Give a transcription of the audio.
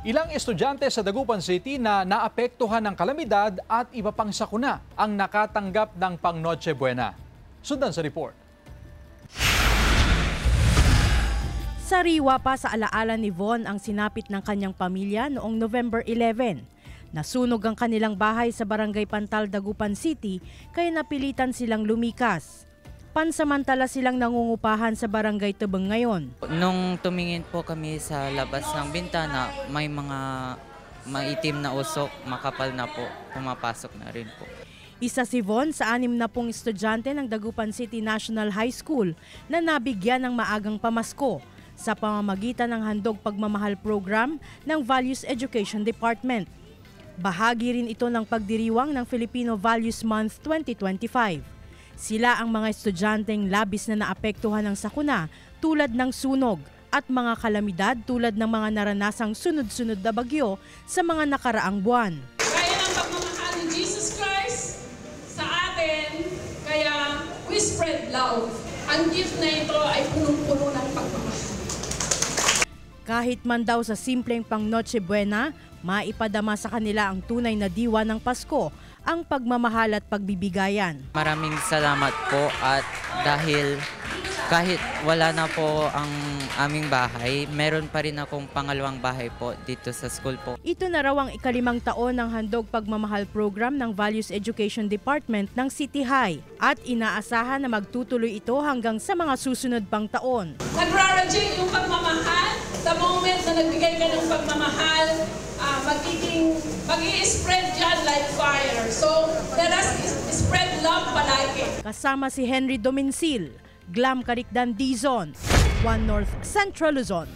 Ilang estudyante sa Dagupan City na naapektuhan ng kalamidad at iba pang sakuna ang nakatanggap ng pang Noche Buena. Sundan sa report. Sariwa pa sa alaala ni Von ang sinapit ng kanyang pamilya noong November 11. Nasunog ang kanilang bahay sa Barangay Pantal, Dagupan City kaya napilitan silang lumikas. Pansamantala silang nangungupahan sa Barangay Tubang ngayon. Nung tumingin po kami sa labas ng bintana, may mga maitim na usok, makapal na po, pumapasok na rin po. Isa si Von sa 60 estudyante ng Dagupan City National High School na nabigyan ng maagang pamasko sa pamamagitan ng Handog Pagmamahal program ng Values Education Department. Bahagi rin ito ng pagdiriwang ng Filipino Values Month 2025. Sila ang mga estudyanteng labis na naapektuhan ng sakuna tulad ng sunog at mga kalamidad tulad ng mga naranasang sunod-sunod na bagyo sa mga nakaraang buwan. Kaya ng pagmamahal ni Jesus Christ sa atin, kaya we spread love. Ang gift na ito ay punong-puno ng pagmamahal. Kahit man daw sa simpleng pang Noche Buena, maipadama sa kanila ang tunay na diwa ng Pasko, ang pagmamahal at pagbibigayan. Maraming salamat po at dahil kahit wala na po ang aming bahay, meron pa rin akong pangalawang bahay po dito sa school po. Ito na raw ang ika-5 taon ng Handog Pagmamahal program ng Values Education Department ng City High at inaasahan na magtutuloy ito hanggang sa mga susunod pang taon. Nagra-radiate yung pagmamahal. The moment na nagbigay ka ng pagmamahal, mag-i-spread dyan like fire. So, let us spread love palagi. Kasama si Henry Domincil, Glam Caricdan Dizon, One North Central Luzon.